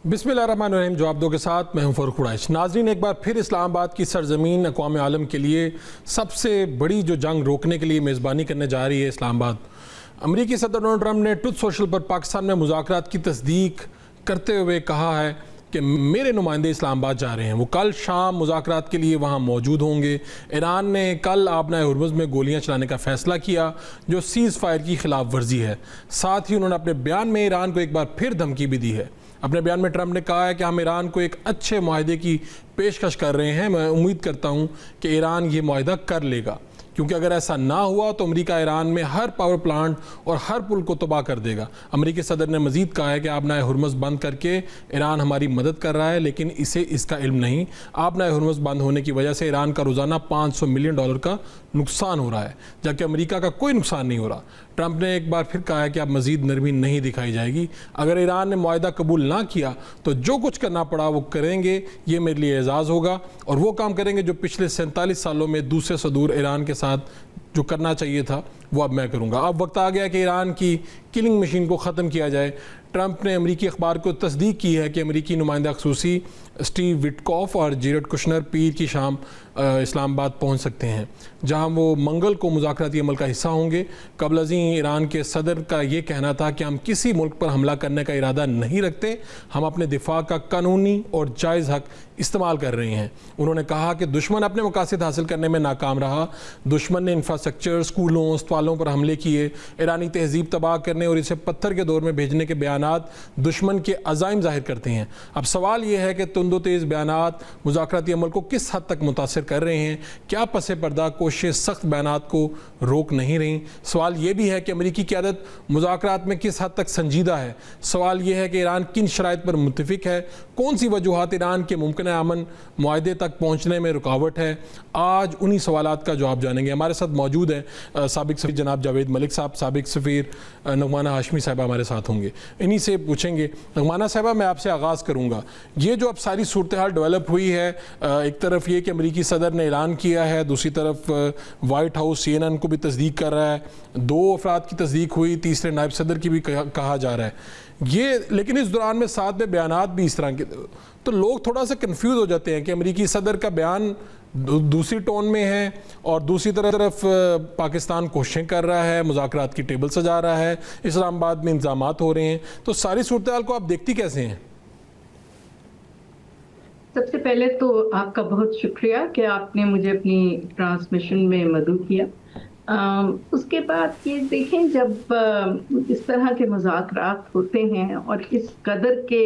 बिस्मिल्लाहिर्रहमानिर्रहीम। जवाब दो के साथ मैं हूं फरूख कुरैश। नाज़रीन, एक बार फिर इस्लामाबाद की सरजमीन अक़वाम आलम के लिए सबसे बड़ी जो जंग रोकने के लिए मेज़बानी करने जा रही है इस्लामाबाद। अमरीकी सदर डोनाल्ड ट्रंप ने ट्रुथ सोशल पर पाकिस्तान में मुज़ाकरात की तस्दीक करते हुए कहा है कि मेरे नुमाइंदे इस्लामाबाद जा रहे हैं, वो कल शाम मुज़ाकरात के लिए वहाँ मौजूद होंगे। ईरान ने कल आबनाए हुर्मुज़ में गोलियाँ चलाने का फ़ैसला किया जो सीज़ फायर की खिलाफ वर्जी है। साथ ही उन्होंने अपने बयान में ईरान को एक बार फिर धमकी भी दी है। अपने बयान में ट्रंप ने कहा है कि हम ईरान को एक अच्छे मुआहदे की पेशकश कर रहे हैं। मैं उम्मीद करता हूँ कि ईरान ये मुआहदा कर लेगा, क्योंकि अगर ऐसा ना हुआ तो अमेरिका ईरान में हर पावर प्लांट और हर पुल को तबाह कर देगा। अमेरिकी सदर ने मजीद कहा है कि आबनाए हुर्मुज़ बंद करके ईरान हमारी मदद कर रहा है, लेकिन इसे इसका इल्म नहीं। आबनाए हुर्मुज़ बंद होने की वजह से ईरान का रोज़ाना $500 मिलियन का नुकसान हो रहा है, जबकि अमेरिका का कोई नुकसान नहीं हो रहा। ट्रंप ने एक बार फिर कहा है कि अब मजीद नरमी नहीं दिखाई जाएगी। अगर ईरान ने मुआहदा कबूल ना किया तो जो कुछ करना पड़ा वो करेंगे। ये मेरे लिए एजाज़ होगा और वो काम करेंगे जो पिछले 47 सालों में दूसरे सदूर ईरान के साथ जो करना चाहिए था वो अब मैं करूँगा। अब वक्त आ गया कि ईरान की किलिंग मशीन को ख़त्म किया जाए। ट्रंप ने अमरीकी अखबार को तस्दीक की है कि अमरीकी नुमाइंदा खसूसी स्टीव विटकॉफ और जेरेड कुशनर पीर की शाम इस्लामाबाद पहुंच सकते हैं, जहां वो मंगल को मुज़ाकराती अमल का हिस्सा होंगे। कबल अज़ीं ईरान के सदर का ये कहना था कि हम किसी मुल्क पर हमला करने का इरादा नहीं रखते, हम अपने दिफा का कानूनी और जायज़ हक इस्तेमाल कर रहे हैं। उन्होंने कहा कि दुश्मन अपने मकासद हासिल करने में नाकाम रहा। दुश्मन ने इंफ्रास्ट्रक्चर, स्कूलों, अस्पतालों पर हमले किए, ईरानी तहजीब तबाह करने और इसे पत्थर के दौर में भेजने के बयानात दुश्मन के अज़ाइम ज़ाहिर करते हैं। अब सवाल यह है कि तुंदो तेज़ बयानात मुज़ाकराती अमल को किस हद तक मुतासिर कर रहे हैं? क्या पसे पर्दा कोशिश सख्त बयानात को रोक नहीं रही? सवाल यह भी है कि अमरीकी क़यादत मुज़ाकरात में किस हद तक संजीदा है। सवाल यह है कि ईरान किन शराइत पर मुत्तफिक है, कौन सी वजूहात ईरान के मुमकिन अमन मुआहदे तक पहुँचने में रुकावट है। आज उन्हीं सवालात का जवाब जानेंगे। हमारे साथ मौजूद हैं साबिक सफ़ीर जनाब जावेद मलिक साहब, साबिक सफ़ीर नगमाना हाशमी साहिबा हमारे साथ होंगे। इन्हीं से पूछेंगे। नगमाना साहिबा, मैं आपसे आगाज़ करूँगा। ये जो अब सारी सूरत हाल डेवलप हुई है, एक तरफ ये कि अमरीकी सदर ने ऐलान किया है, दूसरी तरफ वाइट हाउस CNN को भी तस्दीक कर रहा है, 2 अफराद की तस्दीक हुई, तीसरे नायब सदर की भी कहा जा रहा है ये, लेकिन इस दौरान में साथ में बयानात भी इस तरह के, तो लोग थोड़ा सा कंफ्यूज हो जाते हैं कि अमरीकी सदर का बयान दूसरी टोन में है और दूसरी तरफ पाकिस्तान कोशिशें कर रहा है, मुज़ाकरात की टेबल सजा रहा है, इस्लामाबाद में इंतजामात हो रहे हैं। तो सारी सूरत हाल को आप देखती कैसे हैं? सबसे पहले तो आपका बहुत शुक्रिया कि आपने मुझे अपनी ट्रांसमिशन में मदऊ किया। उसके बाद ये देखें, जब इस तरह के मुज़ाकरात होते हैं और इस कदर के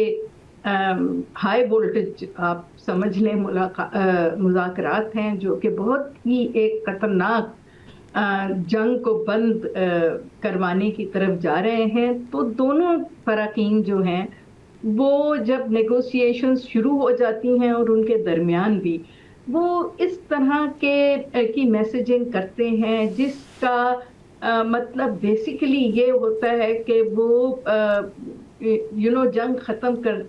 हाई वोल्टेज आप समझ लें मुज़ाकरात हैं जो कि बहुत ही एक ख़तरनाक जंग को बंद करवाने की तरफ जा रहे हैं, तो दोनों फ़राक़ीन जो हैं वो जब नेगोशिएशंस शुरू हो जाती हैं और उनके दरमियान भी वो इस तरह की मैसेजिंग करते हैं जिसका मतलब बेसिकली ये होता है कि वो जंग ख़त्म कर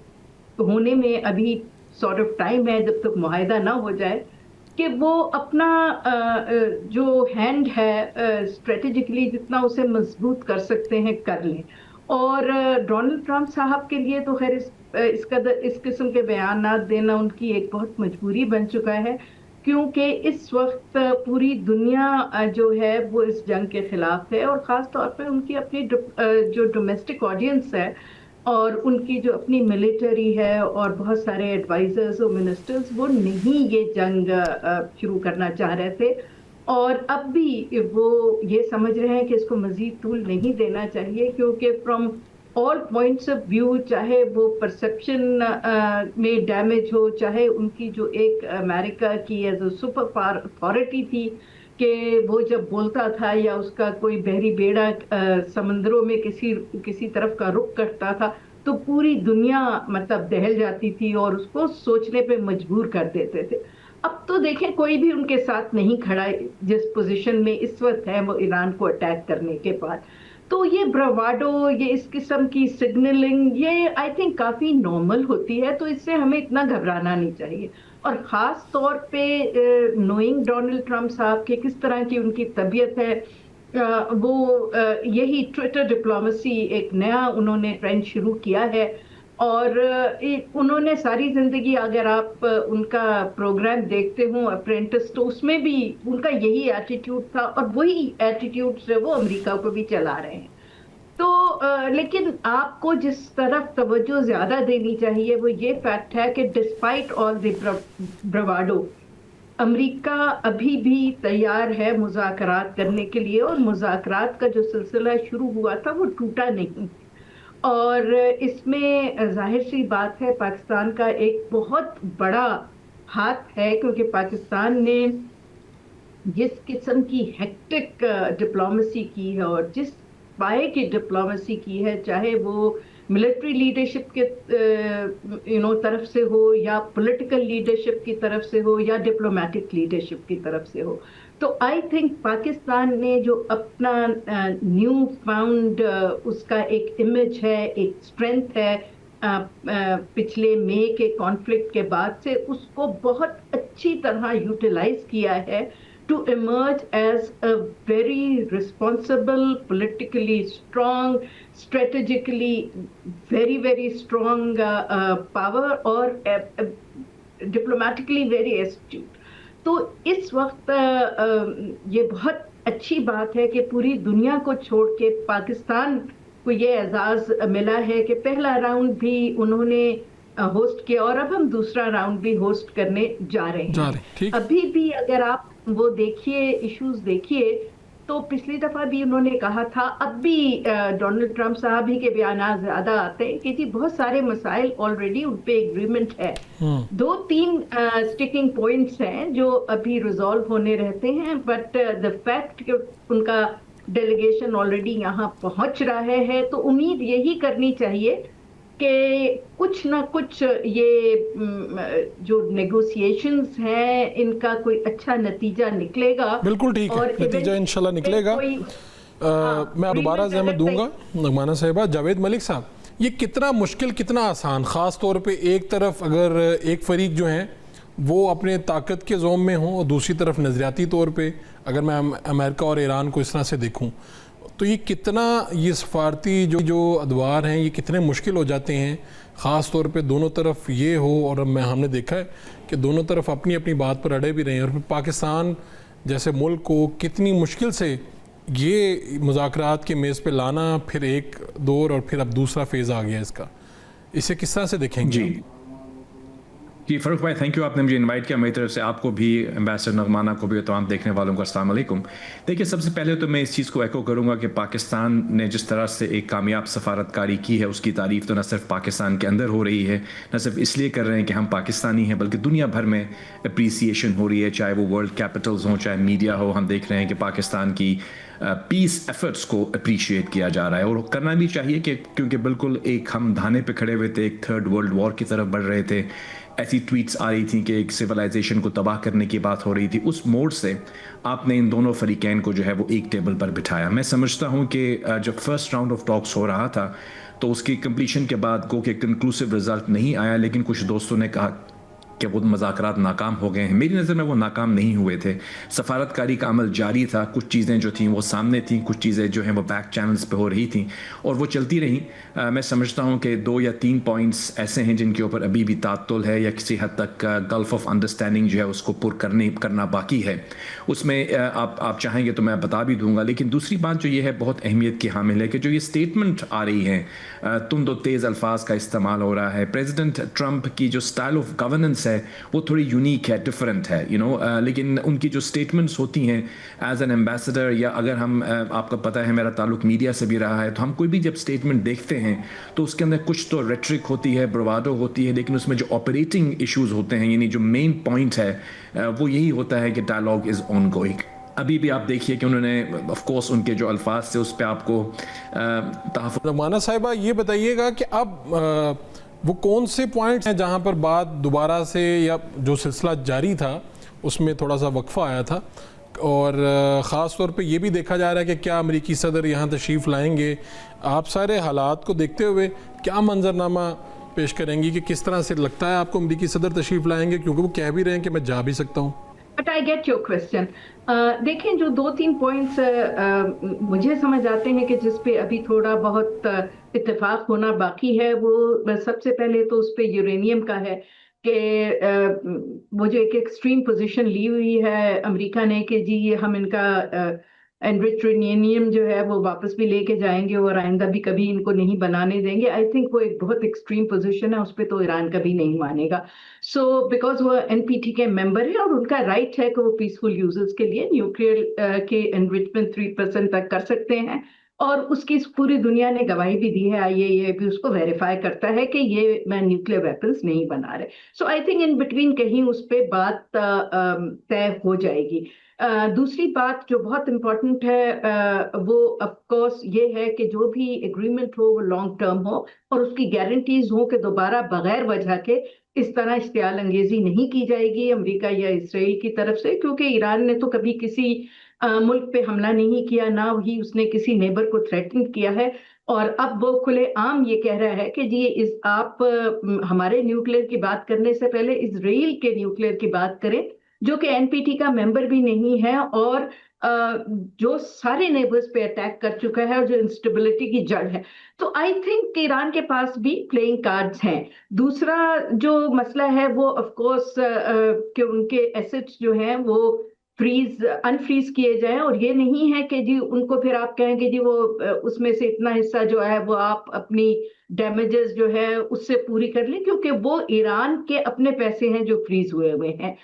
होने में अभी सॉर्ट ऑफ टाइम है, जब तक मुआहदा ना हो जाए, कि वो अपना जो हैंड है स्ट्रेटेजिकली जितना उसे मजबूत कर सकते हैं कर लें। और डोनाल्ड ट्रंप साहब के लिए तो खैर इस किस्म के बयानात देना उनकी एक बहुत मजबूरी बन चुका है, क्योंकि इस वक्त पूरी दुनिया जो है वो इस जंग के ख़िलाफ़ है और ख़ास तौर पे उनकी अपनी जो डोमेस्टिक ऑडियंस है और उनकी जो अपनी मिलिट्री है और बहुत सारे एडवाइज़र्स और मिनिस्टर्स वो नहीं ये जंग शुरू करना चाह रहे थे और अब भी वो ये समझ रहे हैं कि इसको मज़ीद तूल नहीं देना चाहिए, क्योंकि from all points of view, चाहे वो परसेप्शन में डैमेज हो, चाहे उनकी जो एक अमेरिका की as a super power authority थी कि वो जब बोलता था या उसका कोई बहरी बेड़ा समंदरों में किसी तरफ का रुख करता था तो पूरी दुनिया मतलब दहल जाती थी और उसको सोचने पे मजबूर कर देते थे। अब तो देखें, कोई भी उनके साथ नहीं खड़ा जिस पोजीशन में इस वक्त है वो ईरान को अटैक करने के बाद। तो ये ब्रावाडो, ये इस किस्म की सिग्नलिंग, ये आई थिंक काफ़ी नॉर्मल होती है, तो इससे हमें इतना घबराना नहीं चाहिए। और ख़ास तौर पे नोइंग डोनाल्ड ट्रंप साहब के किस तरह की उनकी तबीयत है, वो यही ट्विटर डिप्लोमेसी एक नया उन्होंने ट्रेंड शुरू किया है اور انہوں نے ساری زندگی، اگر آپ ان کا پروگرام دیکھتے ہوں اپرینٹس، تو اس میں بھی ان کا یہی ایٹیٹیوڈ تھا، اور وہی ایٹیٹیوڈ سے وہ امریکہ کو بھی چلا رہے ہیں. تو لیکن آپ کو جس طرف توجہ زیادہ دینی چاہیے وہ یہ فیکٹ ہے کہ ڈسپائٹ آل دی براوادو، امریکہ ابھی بھی تیار ہے مذاکرات کرنے کے لیے، اور مذاکرات کا جو سلسلہ شروع ہوا تھا وہ ٹوٹا نہیں. اور اس میں ظاہر سی بات ہے پاکستان کا ایک بہت بڑا ہاتھ ہے، کیونکہ پاکستان نے جس قسم کی ہیکٹک ڈپلومیسی کی ہے اور جس پائے کی ڈپلومیسی کی ہے، چاہے وہ ملٹری لیڈرشپ کے طرف سے ہو، یا پولیٹیکل لیڈرشپ کی طرف سے ہو، یا ڈپلومیٹک لیڈرشپ کی طرف سے ہو، تو آئی تھنک پاکستان نے جو اپنا نیو فاؤنڈ اس کا ایک امیج ہے، ایک اسٹرینتھ ہے پچھلے مئی کے کانفلکٹ کے بعد سے، اس کو بہت اچھی طرح یوٹیلائز کیا ہے to emerge as a very responsible, politically strong, strategically very, very strong power, اور diplomatically very astute. تو اس وقت یہ بہت اچھی بات ہے کہ پوری دنیا کو چھوڑ کے پاکستان کو یہ اعزاز ملا ہے کہ پہلا راؤنڈ بھی انہوں نے ہوسٹ کیا، اور اب ہم دوسرا راؤنڈ بھی ہوسٹ کرنے جا رہے ہیں. ابھی بھی اگر آپ وہ دیکھیے، ایشوز دیکھیے، تو پچھلی دفعہ بھی انہوں نے کہا تھا، اب بھی ڈونلڈ ٹرمپ صاحب ہی کے بیانات زیادہ آتے ہیں کہ جی بہت سارے مسائل آلریڈی ان پہ ایگریمنٹ ہے، 2-3 اسٹیکنگ پوائنٹس ہیں جو ابھی ریزالو ہونے رہتے ہیں، بٹ دا فیکٹ کہ ان کا ڈیلیگیشن آلریڈی یہاں پہنچ رہا ہے، تو امید یہی کرنی چاہیے کہ کچھ نہ کچھ یہ جو نیگوسیشنز ہیں ان کا کوئی اچھا نتیجہ نکلے گا. بالکل ٹھیک ہے، نتیجہ انشاءاللہ نکلے گا. میں دوبارہ زحمت دوں گا نعمانہ صاحبہ. جاوید ملک صاحب، یہ کتنا مشکل کتنا آسان، خاص طور پہ ایک طرف اگر ایک فریق جو ہیں وہ اپنے طاقت کے زوم میں ہوں، اور دوسری طرف نظریاتی طور پہ اگر میں امریکہ اور ایران کو اس طرح سے دیکھوں، تو یہ کتنا یہ سفارتی جو ادوار ہیں یہ کتنے مشکل ہو جاتے ہیں، خاص طور پہ دونوں طرف یہ ہو. اور ہم نے دیکھا ہے کہ دونوں طرف اپنی اپنی بات پر اڑے بھی رہے ہیں، اور پھر پاکستان جیسے ملک کو کتنی مشکل سے یہ مذاکرات کے میز پہ لانا، پھر ایک دور اور پھر اب دوسرا فیز آ گیا اس کا. اسے کس طرح سے دیکھیں گے؟ جی فاروق بھائی، تھینک یو، آپ نے مجھے انوائٹ کیا. میری طرف سے آپ کو بھی، ایمبیسڈر نغمانہ کو بھی، اور تمام دیکھنے والوں کو السلام علیکم. دیکھیے، سب سے پہلے تو میں اس چیز کو ایکو کروں گا کہ پاکستان نے جس طرح سے ایک کامیاب سفارتکاری کی ہے، اس کی تعریف تو نہ صرف پاکستان کے اندر ہو رہی ہے، نہ صرف اس لیے کر رہے ہیں کہ ہم پاکستانی ہیں، بلکہ دنیا بھر میں اپریسیشن ہو رہی ہے، چاہے وہ ورلڈ کیپٹلز ہوں، چاہے میڈیا ہو. ہم دیکھ رہے ہیں کہ پاکستان کی پیس ایفرٹس کو اپریشیٹ کیا جا رہا ہے، اور کرنا بھی چاہیے کہ کیونکہ بالکل ایک ہم دھانے پہ کھڑے ہوئے تھے، ایک تھرڈ ورلڈ وار کی طرف بڑھ رہے تھے. ایسی ٹویٹس آ رہی تھیں کہ ایک سویلائزیشن کو تباہ کرنے کی بات ہو رہی تھی. اس موڈ سے آپ نے ان دونوں فریقین کو جو ہے وہ ایک ٹیبل پر بٹھایا. میں سمجھتا ہوں کہ جب فرسٹ راؤنڈ آف ٹاکس ہو رہا تھا تو اس کی کمپلیشن کے بعد گو کہ کنکلوسیو رزلٹ نہیں آیا، لیکن کچھ دوستوں نے کہا کہ وہ مذاکرات ناکام ہو گئے ہیں. میری نظر میں وہ ناکام نہیں ہوئے تھے. سفارتکاری کا عمل جاری تھا، کچھ چیزیں جو تھیں وہ سامنے تھیں، کچھ چیزیں جو ہیں وہ بیک چینلز پہ ہو رہی تھیں، اور وہ چلتی رہیں. میں سمجھتا ہوں کہ 2 یا 3 پوائنٹس ایسے ہیں جن کے اوپر ابھی بھی تعطل ہے، یا کسی حد تک گلف آف انڈرسٹینڈنگ جو ہے اس کو پر کرنا باقی ہے. اس میں آپ چاہیں گے تو میں بتا بھی دوں گا. لیکن دوسری بات جو یہ ہے بہت اہمیت کی حامل ہے کہ جو یہ اسٹیٹمنٹ آ رہی ہیں، تند و تیز الفاظ کا استعمال ہو رہا ہے. پریزیڈنٹ ٹرمپ کی جو اسٹائل آف گورننس ہے وہ تھوڑی یونیک ہے، ڈفرینٹ ہے، لیکن ان کی جو اسٹیٹمنٹس ہوتی ہیں ایز این ایمبیسڈر، یا اگر ہم، آپ کو پتہ ہے میرا تعلق میڈیا سے بھی رہا ہے، تو ہم کوئی بھی جب اسٹیٹمنٹ دیکھتے ہیں تو اس کے اندر کچھ تو ریٹرک ہوتی ہے، بروادو ہوتی ہے، لیکن اس میں جو آپریٹنگ ایشوز ہوتے ہیں، یعنی جو مین پوائنٹ ہے وہ یہی ہوتا ہے کہ ڈائلاگ از آن گوئنگ. ابھی بھی آپ دیکھیے کہ انہوں نے آف کورس ان کے جو الفاظ تھے اس پہ آپ کو تحفظ. نعمانہ صاحبہ، یہ بتائیے گا کہ اب وہ کون سے پوائنٹس ہیں جہاں پر بات دوبارہ سے، یا جو سلسلہ جاری تھا اس میں تھوڑا سا وقفہ آیا تھا، اور خاص طور پہ یہ بھی دیکھا جا رہا ہے کہ کیا امریکی صدر یہاں تشریف لائیں گے؟ آپ سارے حالات کو دیکھتے ہوئے کیا منظرنامہ پیش کریں گی کہ کس طرح سے لگتا ہے آپ کو امریکی صدر تشریف لائیں گے، کیونکہ وہ کہہ بھی رہے ہیں کہ میں جا بھی سکتا ہوں؟ But I get your question. देखें, जो 2-3 पॉइंट्स मुझे समझ आते हैं कि जिस पे अभी थोड़ा बहुत इत्तेफाक होना बाकी है, वो सबसे पहले तो उस पे यूरेनियम का है कि वो जो एक एक्सट्रीम पोजीशन ली हुई है अमेरिका ने कि जी ये हम इनका एनरिच्ड यूरेनियम जो है वो वापस भी लेके जाएंगे और आइंदा भी कभी इनको नहीं बनाने देंगे। आई थिंक वो एक बहुत एक्सट्रीम पोजीशन है, उस पर तो ईरान कभी नहीं मानेगा। सो बिकॉज वो एनपीटी के मेंबर है और उनका राइट है कि वो पीसफुल यूजर्स के लिए न्यूक्लियर के एनरिचमेंट 3% तक कर सकते हैं, और उसकी पूरी दुनिया ने गवाही भी दी है, आईएईए भी उसको वेरीफाई करता है कि ये न्यूक्लियर वेपन्स नहीं बना रहे। सो आई थिंक इन बिटवीन कहीं उस पर बात तय हो जाएगी। दूसरी बात जो बहुत इम्पोर्टेंट है वो ऑफ कोर्स ये है कि जो भी एग्रीमेंट हो वो लॉन्ग टर्म हो और उसकी गारंटीज हो कि दोबारा बगैर वजह के इस तरह इश्तियाल अंगेजी नहीं की जाएगी अमेरिका या इसराइल की तरफ से, क्योंकि ईरान ने तो कभी किसी मुल्क पे हमला नहीं किया, ना ही उसने किसी नेबर को थ्रेटन किया है। और अब वो खुले आम ये कह रहा है कि जी आप हमारे न्यूक्लियर की बात करने से पहले इजराइल के न्यूक्लियर की बात करें, जो कि एनपीटी का मेंबर भी नहीं है और जो सारे नेबर्स पे अटैक कर चुका है और जो इंस्टेबिलिटी की जड़ है। तो आई थिंक ईरान के पास भी प्लेइंग कार्ड्स हैं। दूसरा जो मसला है वो ऑफ कोर्स कि उनके एसेट्स जो हैं वो अनफ्रीज किए जाएं, और ये नहीं है कि जी उनको फिर आप कहेंगे जी वो उसमें से इतना हिस्सा जो है वो आप अपनी डैमेजेस जो है उससे पूरी कर लें, क्योंकि वो ईरान के अपने पैसे हैं जो फ्रीज हुए हैं।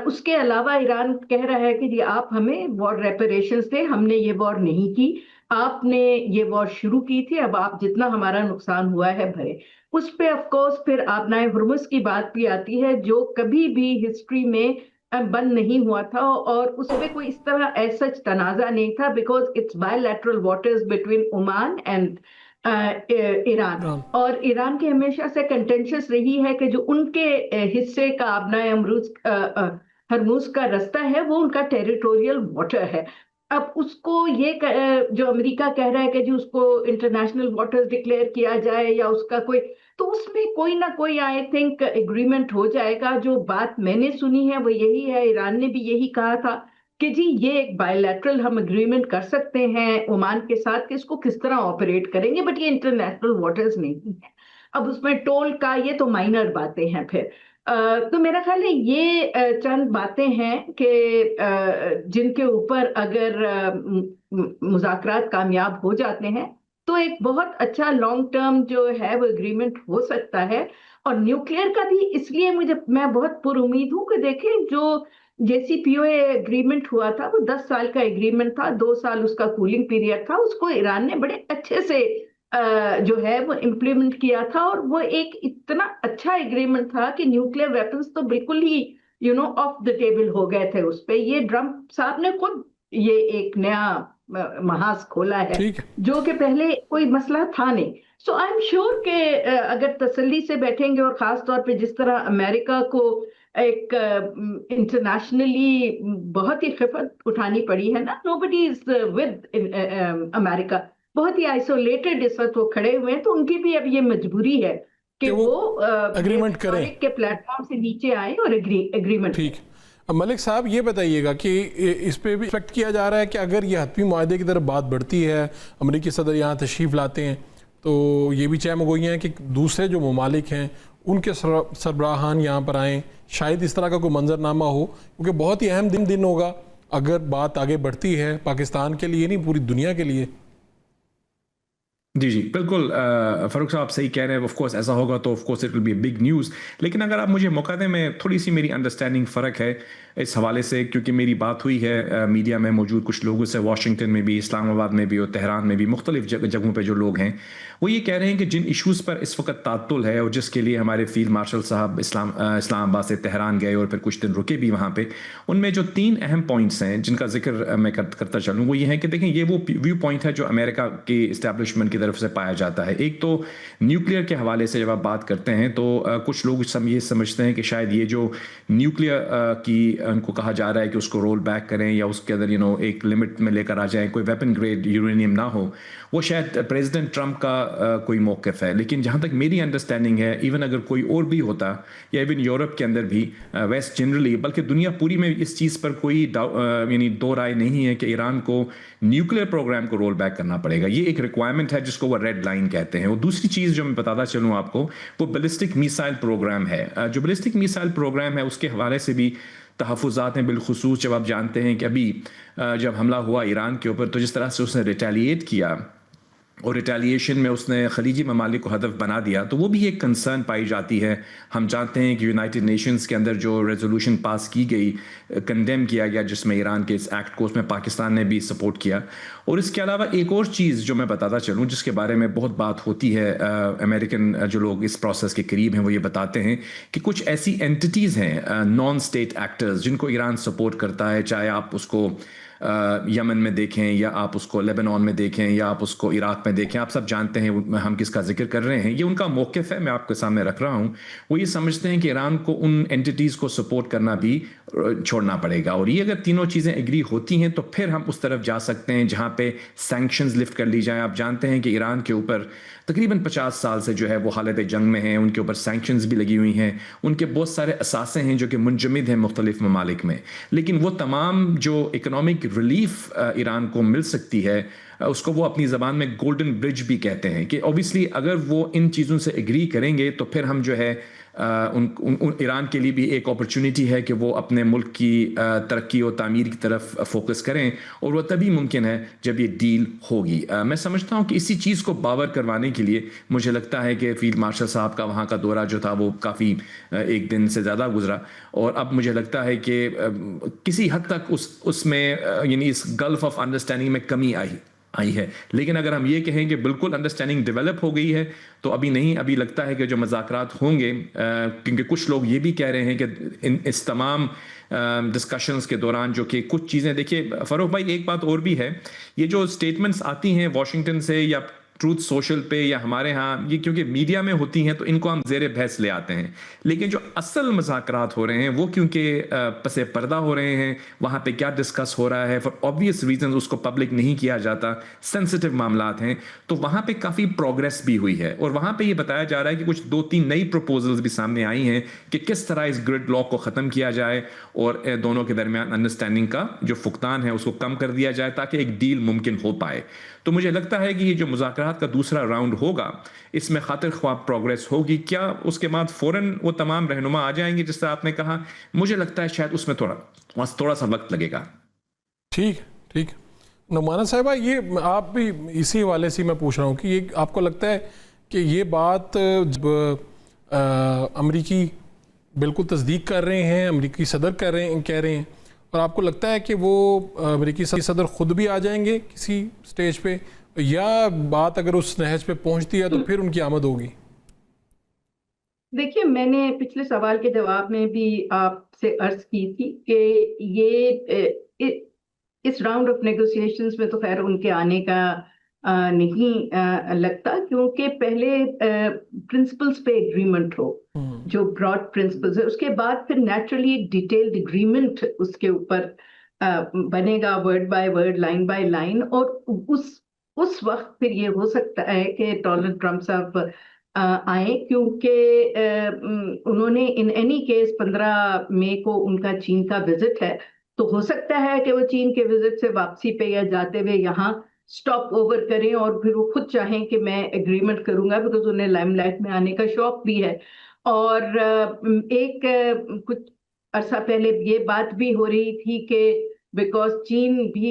उसके अलावा ईरान कह रहा है कि जी आप हमें वॉर रेपरेशंस दे, हमने ये वॉर नहीं की, आपने ये वॉर शुरू की थी, अब आप जितना हमारा नुकसान हुआ है भरे। उस पे ऑफ कोर्स फिर आबनाए हुर्मुज की बात भी आती है, जो कभी भी हिस्ट्री में बंद नहीं हुआ था और उसमें कोई इस तरह ऐसा तनाजा नहीं था, because it's bilateral waters between Oman and Iran. और ईरान की हमेशा से कंटेंशियस रही है कि जो उनके हिस्से का आबनाए हरमुज का रास्ता है वो उनका टेरिटोरियल वाटर है। अब उसको ये जो अमेरिका कह रहा है कि जी उसको इंटरनेशनल वाटर्स डिक्लेयर किया जाए या उसका कोई, तो उसमें कोई ना कोई आई थिंक एग्रीमेंट हो जाएगा। जो बात मैंने सुनी है वो यही है, ईरान ने भी यही कहा था कि जी ये एक बायलैटरल हम एग्रीमेंट कर सकते हैं ओमान के साथ कि इसको किस तरह ऑपरेट करेंगे, बट ये इंटरनेशनल वाटर्स नहीं है। अब उसमें टोल का ये तो माइनर बातें हैं। फिर तो मेरा ख्याल है ये चंद बातें हैं कि जिनके ऊपर अगर मुज़ाकरात कामयाब हो जाते हैं तो एक बहुत अच्छा लॉन्ग टर्म जो है वो एग्रीमेंट हो सकता है। और न्यूक्लियर का भी इसलिए मैं बहुत पुरुमीद हूँ कि देखें जो JCPOA एग्रीमेंट हुआ था वो 10 साल का एग्रीमेंट था, 2 साल उसका कूलिंग पीरियड था, उसको ईरान ने बड़े अच्छे से जो है वो इम्प्लीमेंट किया था और वो एक इतना अच्छा एग्रीमेंट था कि न्यूक्लियर वेपन्स तो बिल्कुल ही ऑफ द टेबल हो गए थे उस पे। ये ट्रम्प साहब ने खुद ये एक नया महाज खोला है जो कि पहले कोई मसला था नहीं। सो आई एम श्योर कि अगर तसल्ली से बैठेंगे और खास तौर पे जिस तरह अमेरिका को एक इंटरनेशनली बहुत ही खिफत उठानी पड़ी है ना, नोबडी इज विद अमेरिका, बहुत ही आइसोलेटेड इस वक्त वो खड़े हुए हैं, तो उनकी भी अब ये मजबूरी है कि वो एग्रीमेंट करें के प्लेटफॉर्म से नीचे आए और एग्रीमेंट। ठीक। अब मलिक साहब ये बताइएगा कि इस पे भी एक्सपेक्ट किया जा रहा है कि अगर ये हतमी मुआहदे की तरफ बात बढ़ती है, अमरीकी सदर यहाँ तशरीफ़ लाते हैं, तो ये भी चहमगोई हैं कि दूसरे जो ममालिक हैं उनके सरबराहान यहाँ पर आएँ, शायद इस तरह का कोई मंजरनामा हो, क्योंकि बहुत ही अहम दिन होगा अगर बात आगे बढ़ती है पाकिस्तान के लिए नहीं पूरी दुनिया के लिए। जी जी बिल्कुल फ़ारूक साहब सही कह रहे हैं। ऑफ कोर्स ऐसा होगा तो of course it will be big news. लेकिन अगर आप मुझे मौका दें, मैं थोड़ी सी मेरी अंडरस्टैंडिंग फ़र्क है इस हवाले से, क्योंकि मेरी बात हुई है मीडिया में मौजूद कुछ लोगों से, वाशिंगटन में भी, इस्लामाबाद में भी और तेहरान में भी, मुख्तलिफ जगहों पर जो लोग हैं वो ये कह रहे हैं कि जिन इशूज़ पर इस वक्त तातुल है और जिसके लिए हमारे फील्ड मार्शल साहब इस्लामाबाद से तेहरान गए और फिर कुछ दिन रुके भी वहाँ पे, उनमें जो 3 अहम पॉइंट्स हैं जिनका जिक्र मैं करता चलूँ वो ये है कि देखें ये वो व्यू पॉइंट है जो अमेरिका की इस्टेब्लिशमेंट की طرف سے پایا جاتا ہے. ایک تو نیوکلیئر کے حوالے سے جب آپ بات کرتے ہیں تو کچھ لوگ یہ سمجھتے ہیں کہ شاید یہ جو نیوکلیئر کی ان کو کہا جا رہا ہے کہ اس کو رول بیک کریں یا اس کے اندر ایک لمٹ میں لے کر آ جائیں, کوئی ویپن گریڈ یورینیم نہ ہو, وہ شاید پریزیڈنٹ ٹرمپ کا کوئی موقف ہے. لیکن جہاں تک میری انڈرسٹینڈنگ ہے, ایون اگر کوئی اور بھی ہوتا یا ایون یورپ کے اندر بھی, ویسٹ جنرلی بلکہ دنیا پوری میں اس چیز پر کوئی یعنی دو رائے نہیں ہے کہ ایران کو نیوکلیئر پروگرام کو رول بیک کرنا پڑے گا. یہ ایک ریکوائرمنٹ ہے جس کو وہ ریڈ لائن کہتے ہیں. اور دوسری چیز جو میں بتاتا چلوں آپ کو, وہ بیلسٹک میسائل پروگرام ہے. جو بیلسٹک میسائل پروگرام ہے اس کے حوالے سے بھی تحفظات ہیں, بالخصوص جب آپ جانتے ہیں کہ ابھی جب حملہ ہوا ایران کے اوپر تو جس طرح سے اس نے ریٹیلیٹ کیا اور ریٹیلیشن میں اس نے خلیجی ممالک کو ہدف بنا دیا, تو وہ بھی ایک کنسرن پائی جاتی ہے. ہم جانتے ہیں کہ یونائٹڈ نیشنز کے اندر جو ریزولوشن پاس کی گئی, کنڈیم کیا گیا, جس میں ایران کے اس ایکٹ کو اس میں پاکستان نے بھی سپورٹ کیا. اور اس کے علاوہ ایک اور چیز جو میں بتاتا چلوں جس کے بارے میں بہت بات ہوتی ہے, امریکن جو لوگ اس پروسیس کے قریب ہیں وہ یہ بتاتے ہیں کہ کچھ ایسی اینٹیز ہیں, نان اسٹیٹ ایکٹرز, جن کو ایران سپورٹ کرتا ہے, چاہے آپ اس کو یمن میں دیکھیں یا آپ اس کو لیبنان میں دیکھیں یا آپ اس کو عراق میں دیکھیں, آپ سب جانتے ہیں ہم کس کا ذکر کر رہے ہیں. یہ ان کا موقف ہے, میں آپ کے سامنے رکھ رہا ہوں. وہ یہ سمجھتے ہیں کہ ایران کو ان اینٹیز کو سپورٹ کرنا بھی چھوڑنا پڑے گا. اور یہ اگر تینوں چیزیں ایگری ہوتی ہیں تو پھر ہم اس طرف جا سکتے ہیں جہاں پہ سینکشنز لفٹ کر لی جائیں. آپ جانتے ہیں کہ ایران کے اوپر تقریباً 50 سال سے جو ہے وہ حالت جنگ میں ہیں, ان کے اوپر سینکشنز بھی لگی ہوئی ہیں, ان کے بہت سارے اثاثے ہیں جو کہ منجمد ہیں مختلف ممالک میں. لیکن وہ تمام جو اکنامک ریلیف ایران کو مل سکتی ہے اس کو وہ اپنی زبان میں گولڈن برج بھی کہتے ہیں, کہ اوبیسلی اگر وہ ان چیزوں سے ایگری کریں گے تو پھر ہم جو ہے ایران کے لیے بھی ایک اپرچونٹی ہے کہ وہ اپنے ملک کی ترقی و تعمیر کی طرف فوکس کریں, اور وہ تبھی ممکن ہے جب یہ ڈیل ہوگی. میں سمجھتا ہوں کہ اسی چیز کو باور کروانے کے لیے مجھے لگتا ہے کہ فیلڈ مارشل صاحب کا وہاں کا دورہ جو تھا وہ کافی ایک دن سے زیادہ گزرا, اور اب مجھے لگتا ہے کہ کسی حد تک اس میں یعنی اس گلف آف انڈرسٹینڈنگ میں کمی آئی ہے. لیکن اگر ہم یہ کہیں کہ بالکل انڈرسٹینڈنگ ڈیولپ ہو گئی ہے تو ابھی نہیں. ابھی لگتا ہے کہ جو مذاکرات ہوں گے, کیونکہ کچھ لوگ یہ بھی کہہ رہے ہیں کہ اس تمام ڈسکشنز کے دوران جو کہ کچھ چیزیں, دیکھیے فروخ بھائی ایک بات اور بھی ہے, یہ جو سٹیٹمنٹس آتی ہیں واشنگٹن سے یا ٹروتھ سوشل پہ یا ہمارے ہاں, یہ کیونکہ میڈیا میں ہوتی ہیں تو ان کو ہم زیر بحث لے آتے ہیں. لیکن جو اصل مذاکرات ہو رہے ہیں وہ کیونکہ پس پردہ ہو رہے ہیں, وہاں پہ کیا ڈسکس ہو رہا ہے فار آبویس ریزنز اس کو پبلک نہیں کیا جاتا, سینسٹیو معاملات ہیں, تو وہاں پہ کافی پروگریس بھی ہوئی ہے. اور وہاں پہ یہ بتایا جا رہا ہے کہ کچھ 2-3 نئی پروپوزلز بھی سامنے آئی ہیں کہ کس طرح اس گرڈ لاک کو ختم کیا جائے اور دونوں کے درمیان انڈرسٹینڈنگ کا جو فقدان ہے اس کو کم کر دیا جائے تاکہ ایک ڈیل ممکن ہو پائے. تو مجھے لگتا ہے کہ یہ جو مذاکرات کا دوسرا راؤنڈ ہوگا اس میں خاطر خواہ پروگریس ہوگی. کیا اس کے بعد فوراً وہ تمام رہنما آ جائیں گے جس طرح آپ نے کہا؟ مجھے لگتا ہے شاید اس میں تھوڑا سا وقت لگے گا. ٹھیک. نعمانہ صاحبہ, یہ آپ بھی اسی حوالے سے میں پوچھ رہا ہوں کہ یہ آپ کو لگتا ہے کہ یہ بات جب امریکی بالکل تصدیق کر رہے ہیں, امریکی صدر کہہ رہے ہیں, اور آپ کو لگتا ہے کہ وہ امریکی صدر خود بھی آ جائیں گے کسی سٹیج پہ, یا بات اگر اس نہج پہ پہنچتی ہے تو پھر ان کی آمد ہوگی؟ دیکھیے, میں نے پچھلے سوال کے جواب میں بھی آپ سے عرض کی تھی کہ یہ اس راؤنڈ آف نیگوسیشنز میں تو خیر ان کے آنے کا نہیں لگتا, کیونکہ پہلے پرنسپلز پہ ایگریمنٹ ہو, جو براڈ پرنسپلز ہے, اس کے بعد پھر نیچرلی ڈیٹیلڈ ایگریمنٹ اس کے اوپر بنے گا, word by word, line by line. اور اس وقت پھر یہ ہو سکتا ہے کہ ڈونلڈ ٹرمپ صاحب آئیں, کیونکہ انہوں نے ان اینی کیس 15 مئی کو ان کا چین کا وزٹ ہے, تو ہو سکتا ہے کہ وہ چین کے وزٹ سے واپسی پہ یا جاتے ہوئے یہاں سٹاپ اوور کریں اور پھر وہ خود چاہیں کہ میں ایگریمنٹ کروں گا, بیکاز انہیں لائم لائٹ میں آنے کا شوق بھی ہے. اور ایک کچھ عرصہ پہلے یہ بات بھی ہو رہی تھی کہ بیکاز چین بھی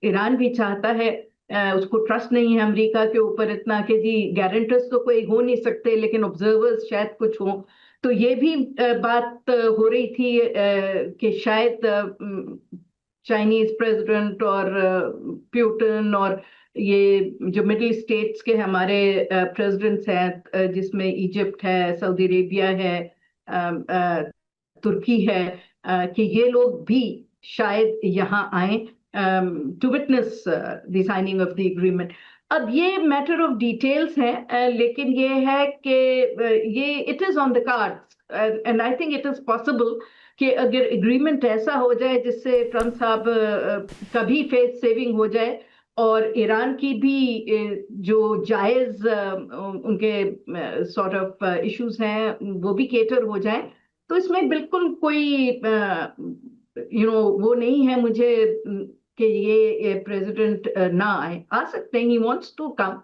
ایران بھی چاہتا ہے, اس کو ٹرسٹ نہیں ہے امریکہ کے اوپر اتنا کہ جی گارنٹرز تو کوئی ہو نہیں سکتے لیکن آبزرورز شاید کچھ ہوں, تو یہ بھی بات ہو رہی تھی کہ شاید چائنیز پریزیڈنٹ اور پیوٹن اور یہ جو مڈل اسٹیٹس کے ہمارے پریزیڈنٹس ہیں, جس میں ایجپٹ ہے, سعودی عربیہ ہے, ترکی ہے, کہ یہ لوگ بھی شاید یہاں آئیں to witness the signing of the agreement. अब ये मैटर ऑफ डिटेल्स है, लेकिन ये है कि ये it is on the cards and I think it is possible कि अगर एग्रीमेंट ऐसा हो जाए जिससे ट्रम्प साहब का भी फेस सेविंग हो जाए और ईरान की भी जो जायज उनके सॉर्ट ऑफ इश्यूज हैं वो भी केटर हो जाए, तो इसमें बिल्कुल कोई वो नहीं है मुझे कि ये प्रेसिडेंट ना आए, आ सकते हैं, he wants to come,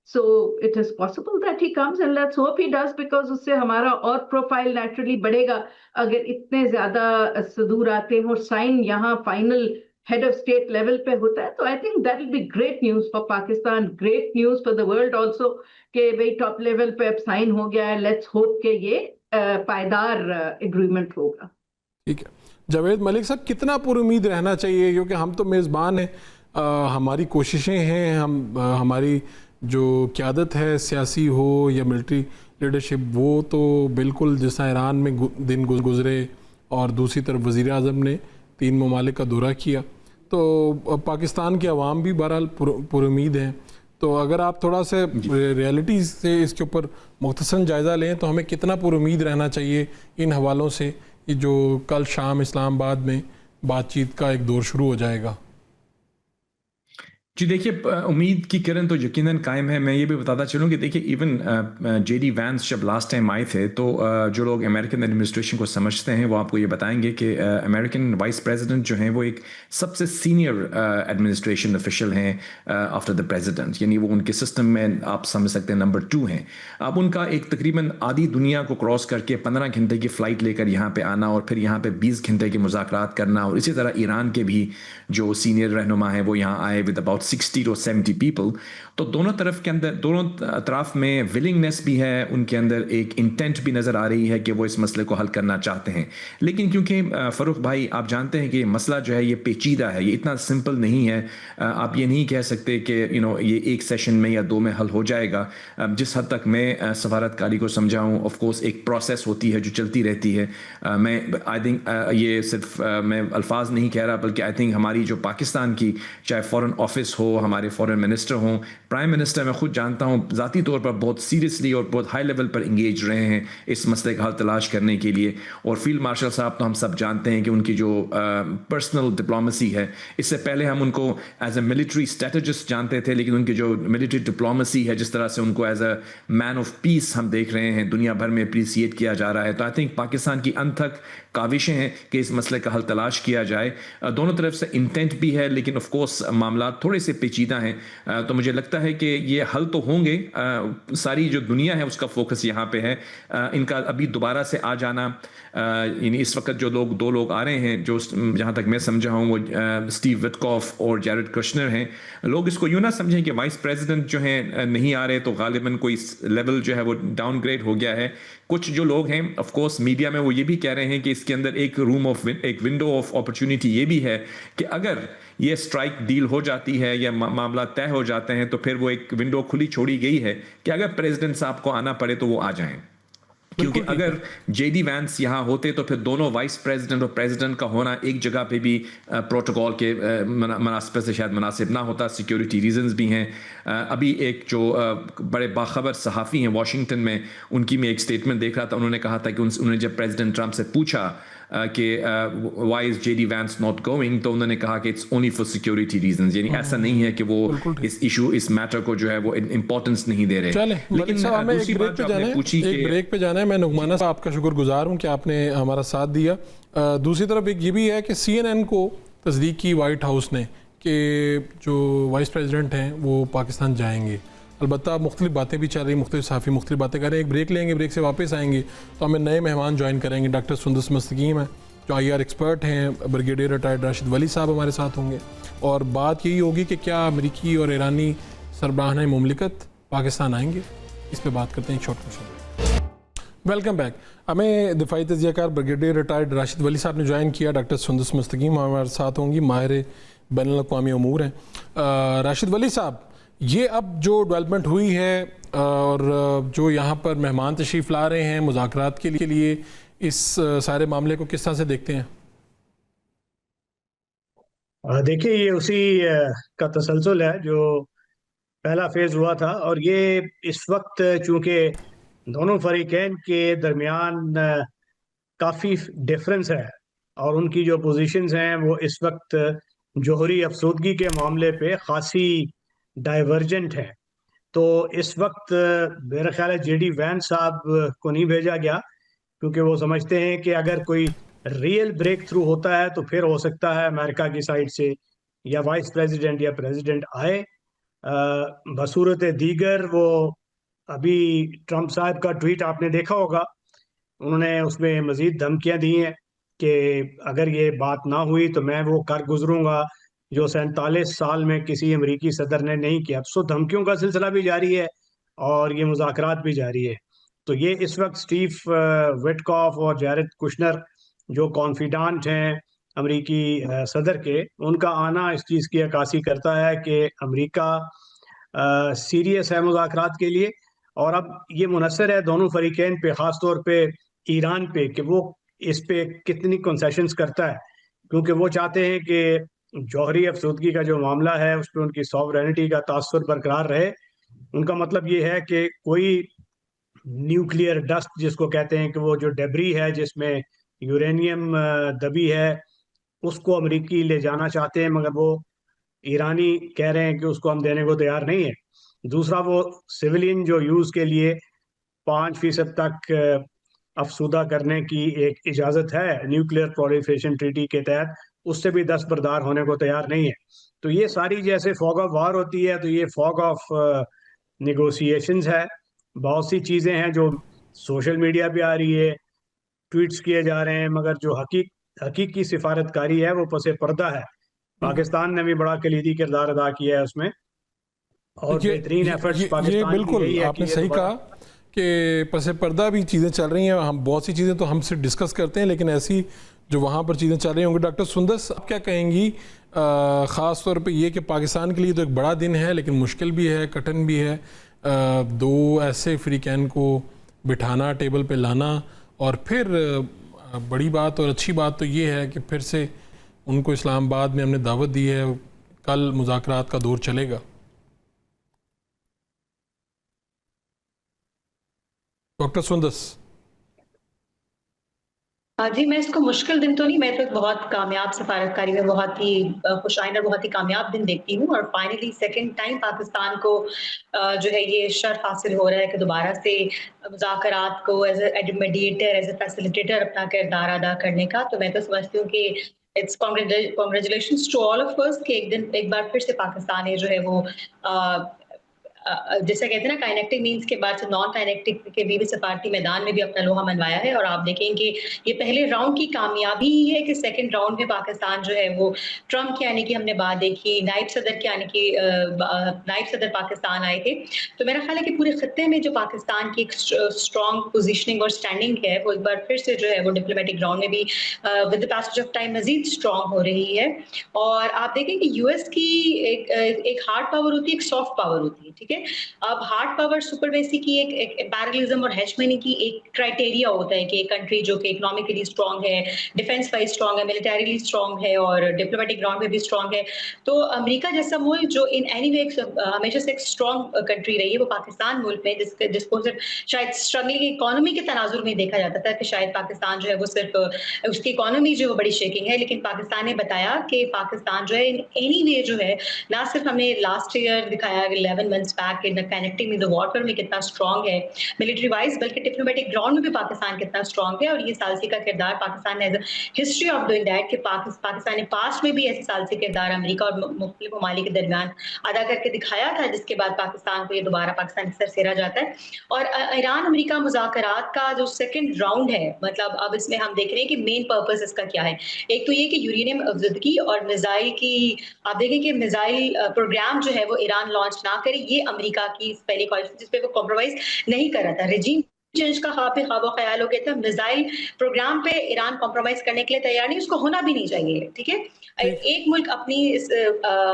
so it is possible that he comes and let's hope he does, because उससे हमारा और प्रोफाइल नेचुरली बढ़ेगा अगर इतने ज्यादा सदूर आते हैं और साइन यहाँ final head of state level पे होता है, तो I think that will be great news for Pakistan, great news for the world also कि भाई टॉप लेवल पे अब साइन हो गया है, लेट्स होप कि ये पायदार एग्रीमेंट होगा। ठीक है जावेद मलिक साहब, कितना पुरुमीद रहना चाहिए, क्योंकि हम तो मेज़बान हैं, हमारी कोशिशें हैं, हमारी जो क़यादत है सियासी हो या मिलिट्री लीडरशिप, वो तो बिल्कुल जैसा ईरान में दिन गुजरे और दूसरी तरफ वज़ीर आज़म ने 3 ममालिक का दौरा किया, तो पाकिस्तान के अवाम भी बहरहाल पुरुमीद हैं। तो अगर आप थोड़ा सा रियलिटी से इसके ऊपर मुख्तसर जायज़ा लें तो हमें कितना पुरुमीद रहना चाहिए इन हवालों से, जो कल शाम इस्लामाबाद में बातचीत का एक दौर शुरू हो जाएगा? जी देखिए, उम्मीद की किरण तो यकीनन कायम है। मैं ये भी बताता चलूँ कि देखिए इवन जेडी वैंस जब लास्ट टाइम आए थे तो जो लोग अमेरिकन एडमिनिस्ट्रेशन को समझते हैं वो आपको ये बताएंगे कि अमेरिकन वाइस प्रेसिडेंट जो हैं वो एक सबसे सीनियर एडमिनिस्ट्रेशन ऑफिशियल हैं आफ्टर द प्रेसिडेंट, यानी वो उनके सिस्टम में आप समझ सकते हैं नंबर 2 हैं। अब उनका एक तकरीबन आधी दुनिया को क्रॉस करके 15 घंटे की फ़्लाइट लेकर यहाँ पर आना और फिर यहाँ पर 20 घंटे के मुज़ाकरात करना, और इसी तरह ईरान के भी जो सीनियर रहनुमा हैं वो यहाँ आए विद अबाउट 60 to 70 people, तो दोनों तरफ के अंदर, दोनों तरफ में विलिंगनेस भी है, उनके अंदर एक इंटेंट भी नज़र आ रही है कि वो इस मसले को हल करना चाहते हैं। लेकिन क्योंकि फ़रूख भाई आप जानते हैं कि मसला जो है ये पेचीदा है, ये इतना सिंपल नहीं है, आप ये नहीं कह सकते कि ये एक सेशन में या 2 में हल हो जाएगा। जिस हद तक मैं सफारतकारी को समझाऊँ, ऑफ कोर्स एक प्रोसेस होती है जो चलती रहती है। मैं आई थिंक ये सिर्फ मैं अल्फाज नहीं कह रहा, बल्कि आई थिंक हमारी जो पाकिस्तान की चाहे फॉरेन ऑफिस हो, हमारे फॉरेन मिनिस्टर हों, प्राइम मिनिस्टर, मैं खुद जानता हूं ज़ाती तौर पर बहुत सीरियसली और बहुत हाई लेवल पर इंगेज रहे हैं इस मसले का हल तलाश करने के लिए। और फील्ड मार्शल साहब तो हम सब जानते हैं कि उनकी जो पर्सनल डिप्लोमेसी है, इससे पहले हम उनको एज ए मिलिट्री स्ट्रेटजिस्ट जानते थे, लेकिन उनकी जो मिलिट्री डिप्लोमेसी है, जिस तरह से उनको as a man of peace हम देख रहे हैं, दुनिया भर में अप्रिसिएट किया जा रहा है। तो आई थिंक पाकिस्तान की अनथक काविशें हैं कि इस मसले का हल तलाश किया जाए। दोनों तरफ से इंटेंट भी है, लेकिन ऑफ कोर्स मामला थोड़े से पेचीदा हैं। तो मुझे लगता है कि ये हल तो होंगे, सारी जो दुनिया है उसका फोकस यहाँ पे है। इनका अभी दोबारा से आ जाना, यानी इस वक्त जो लोग 2 लोग आ रहे हैं, जो जहाँ तक मैं समझा हूँ वो स्टीव विटकॉफ और जैरेड कुशनर हैं। लोग इसको यूँ ना समझें कि वाइस प्रेसिडेंट जो हैं नहीं आ रहे तो गालिबन कोई लेवल जो है वो डाउनग्रेड हो गया है। कुछ जो लोग हैं ऑफ कोर्स मीडिया में वो ये भी कह रहे हैं कि इसके अंदर एक विंडो ऑफ अपॉर्चुनिटी ये भी है कि अगर ये स्ट्राइक डील हो जाती है या मामला तय हो जाते हैं तो फिर वो एक विंडो खुली छोड़ी गई है कि अगर प्रेसिडेंट साहब को आना पड़े तो वो आ जाएं। क्योंकि अगर जेडी वैंस यहाँ होते तो फिर दोनों वाइस प्रेसिडेंट और प्रेसिडेंट का होना एक जगह पे भी प्रोटोकॉल के मुनासिब से शायद मुनासिब ना होता, सिक्योरिटी रीजंस भी हैं। अभी एक जो बड़े बाखबर सहाफ़ी हैं वाशिंगटन में, उनकी मैं एक स्टेटमेंट देख रहा था, उन्होंने कहा था कि उन्होंने जब प्रेसिडेंट ट्रम्प से पूछा कि why is JD Vance not going, तो उन्होंने कहा कि it's only for security reasons, यानी ऐसा नहीं है कि वो इस मैटर को जो है वो इम्पोर्टेंस नहीं दे रहे। लेकिन दूसरी बात जो आपने पूछी, एक ब्रेक पे जाना है। मैं नुकमाना साहब आपका शुक्रगुजार हूँ कि आपने हमारा साथ दिया। दूसरी तरफ एक ये भी है कि CNN को तस्दीक की वाइट हाउस ने कि जो वाइस प्रेसिडेंट हैं वो पाकिस्तान जाएंगे। अलबत्ता मुख्तलिफ बातें भी चल रही, मुख्तलिफ सहाफ़ी मुख्तलिफ बातें कर रहे हैं। एक ब्रेक लेंगे, ब्रेक से वापस आएंगे तो हमें नए मेहमान ज्वाइन करेंगे। डॉक्टर सुंदस मस्तकीम है जो IR एक्सपर्ट हैं, ब्रिगेडियर रिटायर्ड राशिद वली साहब हमारे साथ होंगे, और बात यही होगी कि क्या अमरीकी और ईरानी सरबराहान मुमलिकत पाकिस्तान आएंगे। इस पर बात करते हैं एक शॉर्ट क्वेश्चन। Welcome back. हमें दिफाई तजियाकार ब्रिगेडियर रिटायर्ड राशिद वली साहब ने ज्वाइन किया। डॉक्टर सुंदस मस्तकीम हमारे साथ होंगी, माहिर बैनुल अक़वामी उमूर हैं। राशिद वली साहब, ये अब जो डेवलपमेंट हुई है और जो यहाँ पर मेहमान तशरीफ़ ला रहे हैं मुज़ाकरात के लिए, इस सारे मामले को किस तरह से देखते हैं? دیکھیے یہ اسی کا تسلسل ہے جو پہلا فیز ہوا تھا، اور یہ اس وقت چونکہ دونوں فریقین کے درمیان کافی ڈفرنس ہے، اور ان کی جو پوزیشنز ہیں وہ اس وقت جوہری افسودگی کے معاملے پہ خاصی ڈائیورجنٹ ہیں. تو اس وقت میرا خیال ہے جے ڈی وینس صاحب کو نہیں بھیجا گیا، کیونکہ وہ سمجھتے ہیں کہ اگر کوئی ریئل بریک تھرو ہوتا ہے تو پھر ہو سکتا ہے امریکہ کی سائڈ سے یا وائس پریزیڈنٹ یا پریزیڈنٹ آئے. بصورت دیگر وہ ابھی ٹرمپ صاحب کا ٹویٹ آپ نے دیکھا ہوگا، انہوں نے اس میں مزید دھمکیاں دی ہیں کہ اگر یہ بات نہ ہوئی تو میں وہ کر گزروں گا جو 47 سال میں کسی امریکی صدر نے نہیں کیا. سو دھمکیوں کا سلسلہ بھی جاری ہے اور یہ مذاکرات بھی جاری ہے. تو یہ اس وقت اسٹیو وٹکاف اور جیرد کشنر جو کانفیڈانٹ ہیں امریکی صدر کے، ان کا آنا اس چیز کی عکاسی کرتا ہے کہ امریکہ سیریس ہے مذاکرات کے لیے. اور اب یہ منحصر ہے دونوں فریقین پہ، خاص طور پہ ایران پہ، کہ وہ اس پہ کتنی کنسیشنز کرتا ہے، کیونکہ وہ چاہتے ہیں کہ جوہری افسودگی کا جو معاملہ ہے اس پہ ان کی ساورینٹی کا تاثر برقرار رہے. ان کا مطلب یہ ہے کہ کوئی نیوکلیئر ڈسٹ جس کو کہتے ہیں، کہ وہ جو ڈیبری ہے جس میں یورینیم دبی ہے، اس کو امریکی لے جانا چاہتے ہیں، مگر وہ ایرانی کہہ رہے ہیں کہ اس کو ہم دینے کو تیار نہیں ہے. دوسرا وہ سویلین جو یوز کے لیے 5% تک افسودہ کرنے کی ایک اجازت ہے نیوکلیئر پرولیفریشن ٹریٹی کے تحت، اس سے بھی دستبردار ہونے کو تیار نہیں ہے. تو یہ ساری جیسے فوگ آف وار ہوتی ہے، تو یہ فوگ آف نیگوسیشنز ہے. بہت سی چیزیں ہیں جو سوشل میڈیا پہ آ رہی ہے، ٹویٹس کیے جا رہے ہیں، مگر جو حقیقی سفارت کاری ہے وہ پس پردہ ہے. پاکستان نے بھی بڑا کلیدی کردار ادا کیا ہے اس میں، اور بہترین ایفرٹس یہ پاکستان کی بالکل گئی ہے آپ کہ نے یہ صحیح دوبارہ کہا کہ پس پردہ بھی چیزیں چل رہی ہیں. ہم بہت سی چیزیں تو ہم سے ڈسکس کرتے ہیں، لیکن ایسی جو وہاں پر چیزیں چل رہی ہوں گی. ڈاکٹر سندس آپ کیا کہیں گی، خاص طور پہ یہ کہ پاکستان کے لیے تو ایک بڑا دن ہے لیکن مشکل بھی ہے، کٹن بھی ہے، دو ایسے فریقین کو بٹھانا، ٹیبل پہ لانا، اور پھر بڑی بات اور اچھی بات تو یہ ہے کہ پھر سے ان کو اسلام آباد میں ہم نے دعوت دی ہے، کل مذاکرات کا دور چلے گا. ڈاکٹر سندس. جی میں اس کو مشکل دن تو نہیں، میں تو ایک بہت کامیاب سفارتکاری میں بہت ہی خوش آئند اور بہت ہی کامیاب دن دیکھتی ہوں. اور فائنلی سیکنڈ ٹائم پاکستان کو جو ہے یہ شرف حاصل ہو رہا ہے کہ دوبارہ سے مذاکرات کو as a mediator, as a facilitator اپنا کردار ادا کرنے کا. تو میں تو سمجھتی ہوں کہ it's congratulations to all of اس کہ ایک بار پھر سے پاکستان ہے جو ہے وہ جیسے کہتے ہیں نا کائنیکٹک مینس کے بعد سے نان کائنیکٹک کے بھی سفارتی میدان میں بھی اپنا لوہا منوایا ہے. اور آپ دیکھیں کہ یہ پہلے راؤنڈ کی کامیابی ہی ہے کہ سیکنڈ راؤنڈ میں پاکستان جو ہے وہ ٹرمپ کے آنے کی ہم نے بات دیکھی، نائب صدر کے آنے کی، نائب صدر پاکستان آئے تھے. تو میرا خیال ہے کہ پورے خطے میں جو پاکستان کی ایک اسٹرانگ پوزیشننگ اور اسٹینڈنگ ہے وہ ایک بار پھر سے جو ہے وہ ڈپلومیٹک گراؤنڈ میں بھی with the passage of time مزید اسٹرانگ ہو رہی ہے. اور آپ دیکھیں کہ یو ایس کی ایک ہارڈ پاور ہوتی ہے، ایک سافٹ پاور ہوتی ہے. ٹھیک ہے، اب ہارڈ پاور سپرمیسی کی ایک امپیریلزم اور ہیجمنی کی ایک کرائٹیریا ہوتا ہے کہ ایک کنٹری جو کہ اکنامکلی اسٹرانگ ہے، ڈیفینس وائز اسٹرانگ ہے، ملٹریلی اسٹرانگ ہے اور ڈپلومیٹک گراؤنڈ پہ بھی اسٹرانگ ہے. تو امریکہ جیسا ملک جو ان اینی وے ہمیشہ سے ایک اسٹرانگ کنٹری رہی ہے، وہ پاکستان ملک میں جس کو صرف شاید اسٹرگلنگ اکانومی کے تناظر میں دیکھا جاتا تھا کہ شاید پاکستان جو ہے وہ صرف اس کی اکانومی جو ہے بڑی شیکنگ ہے. لیکن پاکستان نے بتایا کہ پاکستان جو ہے اینی وے جو ہے نہ صرف ہم نے لاسٹ ایئر دکھایا 11 months back in connecting with the water میں کتنا اسٹرانگ ہے ملٹری وائز، بلکہ ڈپلومیٹک گراؤنڈ میں بھی پاکستان کتنا اسٹرانگ ہے. اور یہ ثالثی کا کردار پاکستان نے ہسٹری آف ڈوئنگ دیٹ کہ پاکستان نے پاسٹ میں بھی ایسے ثالثی کردار امریکہ اور مختلف ممالک کے درمیان ادا کر کے دکھایا تھا، جس کے بعد پاکستان کو یہ دوبارہ پاکستان کی سرسیرا جاتا ہے. اور ایران امریکہ مذاکرات کا جو سیکنڈ راؤنڈ ہے، مطلب اب اس میں ہم دیکھ رہے ہیں کہ مین پرپز اس کا کیا ہے. ایک تو یہ کہ یورینیم افزودگی اور میزائل کی، آپ دیکھیں کہ میزائل پروگرام جو ہے وہ ایران لانچ نہ کرے، یہ امریکہ کی پہلی خواہش جس پہ وہ کمپرومائز نہیں کر رہا تھا. رجیم چینج کا خواب و خیال ہو گیا تھا، میزائل پروگرام پہ ایران کمپرومائز کرنے کے لیے تیار نہیں، اس کو ہونا بھی نہیں چاہیے. ٹھیک ہے، ایک ملک اپنی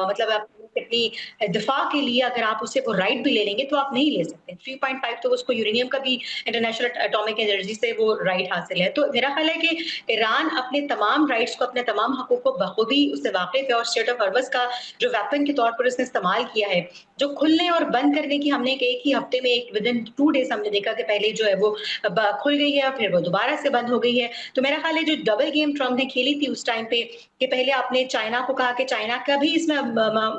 مطلب अपनी दिफा के लिए अगर आप उससे वो राइट भी ले लेंगे तो आप नहीं ले सकते। 3.5 तो उसको यूरेनियम का भी इंटरनेशनल एटॉमिक एनर्जी से वो राइट हासिल है। तो मेरा ख्याल है कि ईरान अपने तमाम राइट्स को, अपने तमाम हकूक को बखूबी उससे वाकिफ है, और स्ट्रेट ऑफ हॉर्मज़ का जो वेपन के तौर पर उसने इस्तेमाल किया है, जो खुलने और बंद करने की हमने एक ही हफ्ते में, एक विदिन 2 डेज हमने देखा कि पहले जो है वो खुल गई है, फिर वो दोबारा से बंद हो गई है। तो मेरा ख्याल है जो डबल गेम ट्रम्प ने खेली थी उस टाइम पे, कि पहले आपने चाइना को कहा कि चाइना का भी इसमें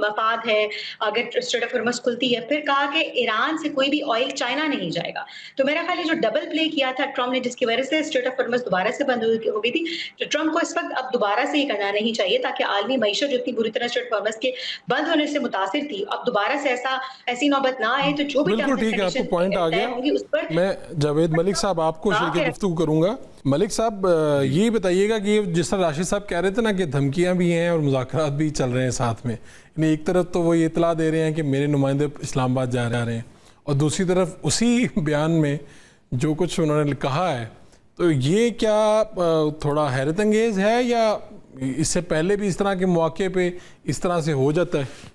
मफाद है अगर स्ट्रेट ऑफ हॉर्मज़ खुलती है, फिर कहा कि ईरान से कोई भी ऑयल चाइना नहीं जाएगा। तो मेरा ख्याल है जो डबल प्ले किया था ट्रम्प ने, जिसकी वजह से स्ट्रेट ऑफ हॉर्मज़ दोबारा से बंद हो गई थी, तो ट्रम्प को इस वक्त अब दोबारा से ये करना नहीं चाहिए, ताकि आलमी मईशत जो इतनी बुरी तरह स्ट्रेट ऑफ हॉर्मज़ के बंद होने से मुतासिर थी, अब दोबारा से ऐसी नौबत ना आए। तो जो भी बिल्कुल ठीक है, आपको पॉइंट आ गया। होंगी उस पर मैं जावेद मलिक साहब आपको शरीक गुफ्तगू करूंगा। मलिक साहब ये बताइएगा कि जिस तरह राशिद साहब कह रहे थे ना कि धमकियां भी हैं और मुज़ाकरात भी चल रहे हैं साथ में, यानी एक तरफ तो वो ये इतला दे रहे हैं कि मेरे नुमाइंदे इस्लामाबाद जा रहे हैं, और दूसरी तरफ उसी बयान में जो कुछ उन्होंने कहा है, तो ये क्या थोड़ा हैरत अंगेज़ है या इससे पहले भी इस तरह के मौके पे इस तरह से हो जाता है?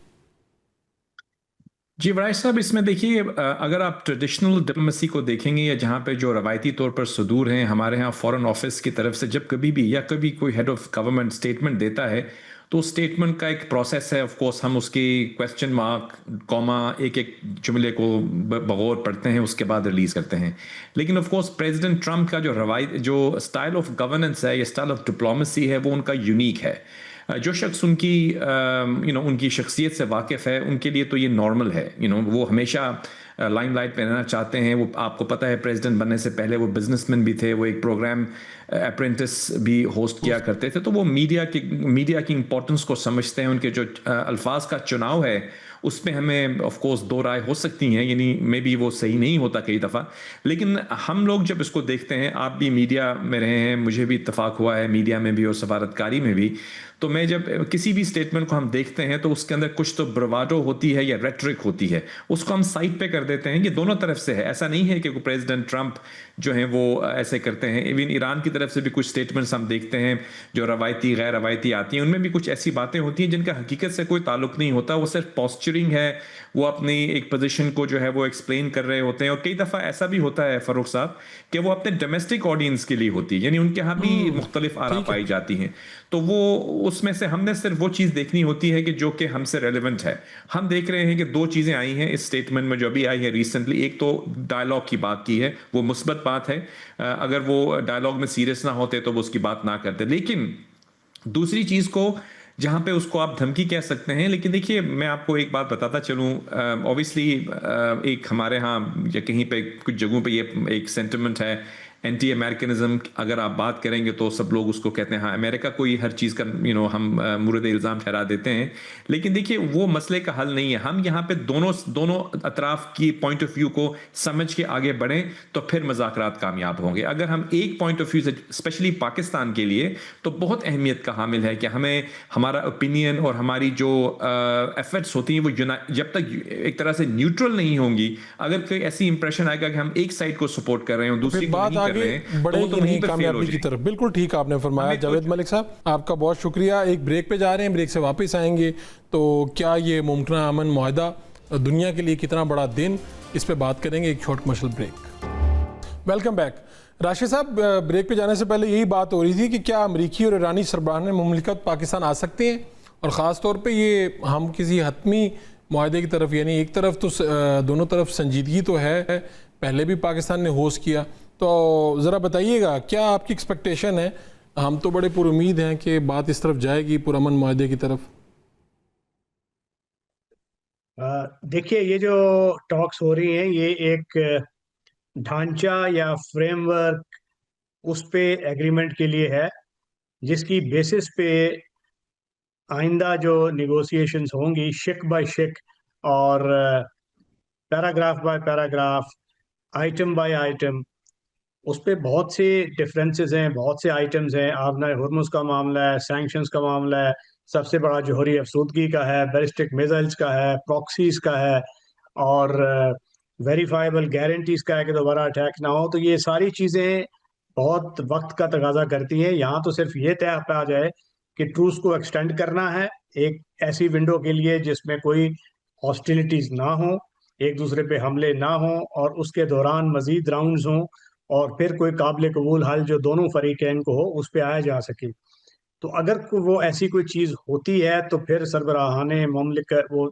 जी वराइश साहब, इसमें देखिए अगर आप ट्रेडिशनल डिप्लोमेसी को देखेंगे या जहाँ पे जो रवायती तौर पर सदूर हैं, हमारे यहाँ फॉरेन ऑफिस की तरफ से जब कभी भी या कभी कोई हेड ऑफ गवर्नमेंट स्टेटमेंट देता है तो स्टेटमेंट का एक प्रोसेस है। ऑफ कोर्स हम उसकी क्वेश्चन मार्क, कॉमा, एक एक जुमले को बगौर पढ़ते हैं, उसके बाद रिलीज़ करते हैं। लेकिन ऑफ कोर्स प्रेसिडेंट ट्रम्प का जो स्टाइल ऑफ गवर्नेंस है या स्टाइल ऑफ डिप्लोमेसी है, वो उनका यूनिक है। जो शख्स उनकी उनकी शख्सियत से वाकिफ़ है, उनके लिए तो ये नॉर्मल है। वो हमेशा लाइमलाइट में रहना चाहते हैं। वो आपको पता है प्रेसिडेंट बनने से पहले वो बिजनेसमैन भी थे, वो एक प्रोग्राम अप्रेंटिस भी होस्ट किया करते थे, तो वो मीडिया की इंपॉर्टेंस को समझते हैं। उनके जो अल्फाज का चुनाव है उसमें हमें ऑफ कोर्स दो राय हो सकती हैं, यानी मे बी वो सही नहीं होता कई दफ़ा, लेकिन हम लोग जब इसको देखते हैं, आप भी मीडिया में रहे हैं, मुझे भी इत्तेफाक हुआ है मीडिया में भी और सफारतकारी में भी, तो मैं जब किसी भी स्टेटमेंट को हम देखते हैं तो उसके अंदर कुछ तो ब्रवाडो होती है या रेटरिक होती है, उसको हम साइड पे कर देते हैं। ये दोनों तरफ से है, ऐसा नहीं है कि प्रेसिडेंट ट्रम्प जो हैं वो ऐसे करते हैं। इवन ईरान की तरफ से भी कुछ स्टेटमेंट्स हम देखते हैं जो रवायती गैर रवायती आती हैं, उनमें भी कुछ ऐसी बातें होती हैं जिनका हकीकत से कोई ताल्लुक नहीं होता, वो सिर्फ पॉस्चरिंग है, वो अपनी एक पोजीशन को जो है वो एक्सप्लेन कर रहे होते हैं। और कई दफ़ा ऐसा भी होता है फ़ारूक साहब कि वो अपने डोमेस्टिक ऑडियंस के लिए होती है, यानी उनके यहाँ भी मुख्तलिफ आरा पाई जाती हैं, तो वो उसमें से हमने सिर्फ वो चीज़ देखनी होती है कि जो कि हमसे रेलिवेंट है। हम देख रहे हैं कि दो चीज़ें आई हैं इस स्टेटमेंट में जो अभी आई है रिसेंटली। एक तो डायलॉग की बात की है, वो मुस्बत बात है, अगर वो डायलॉग में सीरियस ना होते तो वो उसकी बात ना करते। लेकिन दूसरी चीज़ को जहाँ पे उसको आप धमकी कह सकते हैं, लेकिन देखिए मैं आपको एक बात बताता चलूँ, ऑब्वियसली एक हमारे यहाँ या कहीं पे कुछ जगहों पे ये एक सेंटिमेंट है एंटी अमेरिकनिज्म। अगर आप बात करेंगे तो सब लोग उसको कहते हैं हाँ अमेरिका को ही हर चीज़ का हम मुर्द इल्ज़ाम ठहरा देते हैं, लेकिन देखिए वो मसले का हल नहीं है। हम यहाँ पे दोनों अतराफ की पॉइंट ऑफ व्यू को समझ के आगे बढ़ें तो फिर मुज़ाकरात कामयाब होंगे। अगर हम एक पॉइंट ऑफ व्यू से, स्पेशली पाकिस्तान के लिए तो बहुत अहमियत का हामिल है कि हमें हमारा ओपिनियन और हमारी जो एफर्ट्स होती हैं वो जब तक एक तरह से न्यूट्रल नहीं होंगी, अगर कोई ऐसी इंप्रेशन आएगा कि हम एक साइड को सपोर्ट कर रहे हैं दूसरी को नहीं, बढ़ेगी नहीं कामयाबी की तरफ। बिल्कुल ठीक आपने फरमाया जावेद मलिक साहब, आपका बहुत शुक्रिया। एक ब्रेक पे जा रहे हैं, ब्रेक से वापस आएंगे तो क्या ये मुमकिन अमन मुआहदा दुनिया के लिए कितना बड़ा दिन, इस पे बात करेंगे। एक छोट commercial break. Welcome back. Rashid साहब, ब्रेक पे जाने से पहले यही बात हो रही थी कि क्या अमरीकी और ईरानी सरबराह ने मुमलिकत पाकिस्तान आ सकते हैं, और ख़ास तौर पे ये हम किसी हतमी मुआहदे की तरफ, यानी एक तरफ तो दोनों तरफ संजीदगी तो है, पहले भी पाकिस्तान ने होस्ट किया, तो ज़रा बताइएगा क्या आपकी एक्सपेक्टेशन है? हम तो बड़े पुरुमीद हैं कि बात इस तरफ जाएगी, पुरअमन मुआहदे की तरफ। देखिए ये जो टॉक्स हो रही हैं ये एक ढांचा या फ्रेमवर्क उस पे एग्रीमेंट के लिए है, जिसकी बेसिस पे आइंदा जो निगोशिएशंस होंगी शिक बाय शिक और paragraph by paragraph, item by item, उस पे बहुत से डिफरेंसेस हैं, बहुत से आइटम्स हैं। आबना हुर्मुज़ का मामला है, सैंक्शंस का मामला है, सबसे बड़ा जौहरी अफसूदगी का है, बैलिस्टिक मिसाइल्स का है, प्रॉक्सीज का है, और वेरीफाइबल गारंटीज का है कि दोबारा अटैक ना हो। तो ये सारी चीज़ें बहुत वक्त का तकाजा करती हैं। यहाँ तो सिर्फ ये तय आ जाए कि ट्रूस को एक्सटेंड करना है ایک ایسی ونڈو کے لیے جس میں کوئی ہاسٹیلٹیز نہ ہوں، ایک دوسرے پہ حملے نہ ہوں، اور اس کے دوران مزید راؤنڈز ہوں، اور پھر کوئی قابل قبول حل جو دونوں فریقین کو ہو اس پہ آیا جا سکے۔ تو اگر وہ ایسی کوئی چیز ہوتی ہے تو پھر سربراہان مملکت، وہ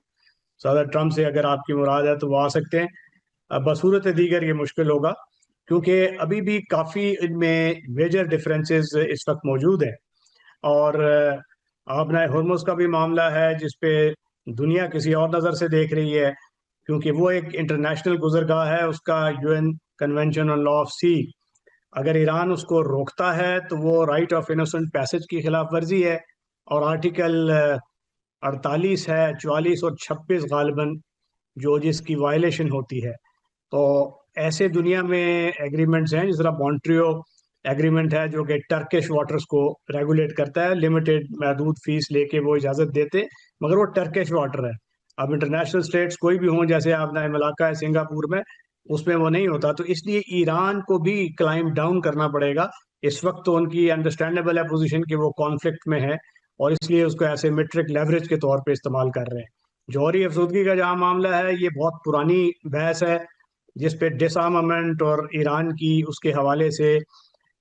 صدر ٹرمپ سے اگر آپ کی مراد ہے تو وہ آ سکتے ہیں۔ بصورت دیگر یہ مشکل ہوگا، کیونکہ ابھی بھی کافی ان میں میجر ڈفرینسز اس وقت موجود ہیں، اور آبنہ ہرمز کا بھی معاملہ ہے جس پہ دنیا کسی اور نظر سے دیکھ رہی ہے، کیونکہ وہ ایک انٹرنیشنل گزرگاہ ہے اس کا، UN convention on law of sea. اگر ایران اس کو روکتا ہے تو وہ رائٹ آف انوسنٹ پیسج کی خلاف ورزی ہے، اور آرٹیکل 48 ہے، 44 اور 26 غالباً جو جس کی وائلیشن ہوتی ہے۔ تو ایسے دنیا میں ایگریمنٹس ہیں، جس طرح مونٹریو ایگریمنٹ ہے جو کہ ٹرکش واٹرز کو ریگولیٹ کرتا ہے، لمیٹڈ محدود فیس لے کے وہ اجازت دیتے، مگر وہ ٹرکش واٹر ہے۔ اب انٹرنیشنل اسٹیٹس کوئی بھی ہوں، جیسے آپ نے ملاقہ ہے سنگاپور میں، اس میں وہ نہیں ہوتا، تو اس لیے ایران کو بھی کلائم ڈاؤن کرنا پڑے گا۔ اس وقت تو ان کی انڈرسٹینڈیبل ہے پوزیشن کہ وہ کانفلکٹ میں ہے، اور اس لیے اس کو ایسے میٹرک لیوریج کے طور پہ استعمال کر رہے ہیں۔ جوہری افزودگی کا جہاں معاملہ ہے، یہ بہت پرانی بحث ہے جس پہ ڈس آرمامنٹ اور ایران کی اس کے حوالے سے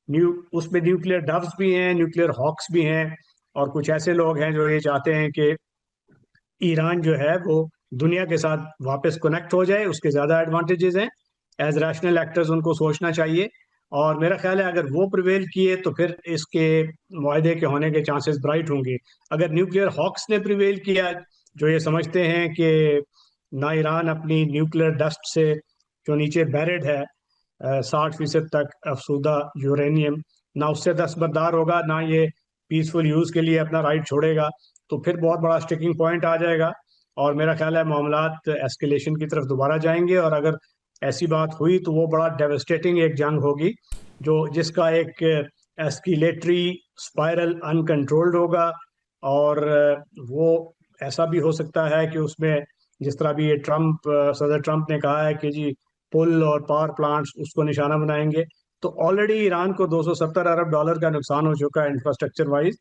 اس میں نیوکلیئر ڈوز بھی ہیں، نیوکلیئر ہاکس بھی ہیں، اور کچھ ایسے لوگ ہیں جو یہ چاہتے ہیں کہ ایران جو ہے وہ دنیا کے ساتھ واپس کنیکٹ ہو جائے، اس کے زیادہ ایڈوانٹیجز ہیں۔ ایز ریشنل ایکٹرز ان کو سوچنا چاہیے، اور میرا خیال ہے اگر وہ پریویل کیے تو پھر اس کے معاہدے کے ہونے کے چانسز برائٹ ہوں گے۔ اگر نیوکلیئر ہاکس نے پریویل کیا، جو یہ سمجھتے ہیں کہ نہ ایران اپنی نیوکلیئر ڈسٹ سے جو نیچے بیرڈ ہے 60% تک افسودہ یورینیم، نہ اس سے دستبردار ہوگا، نہ یہ پیسفل یوز کے لیے اپنا رائٹ چھوڑے گا، تو پھر بہت بڑا سٹکنگ پوائنٹ آ جائے گا، اور میرا خیال ہے معاملات ایسکیلیشن کی طرف دوبارہ جائیں گے۔ اور اگر ایسی بات ہوئی تو وہ بڑا ڈیوسٹیٹنگ ایک جنگ ہوگی، جس کا ایک ایسکیلیٹری اسپائرل ان کنٹرولڈ ہوگا، اور وہ ایسا بھی ہو سکتا ہے کہ اس میں جس طرح بھی یہ صدر ٹرمپ نے کہا ہے کہ جی پل اور پاور پلانٹس اس کو نشانہ بنائیں گے، تو آلریڈی ایران کو $270 ارب کا نقصان ہو چکا ہے انفراسٹرکچر وائز،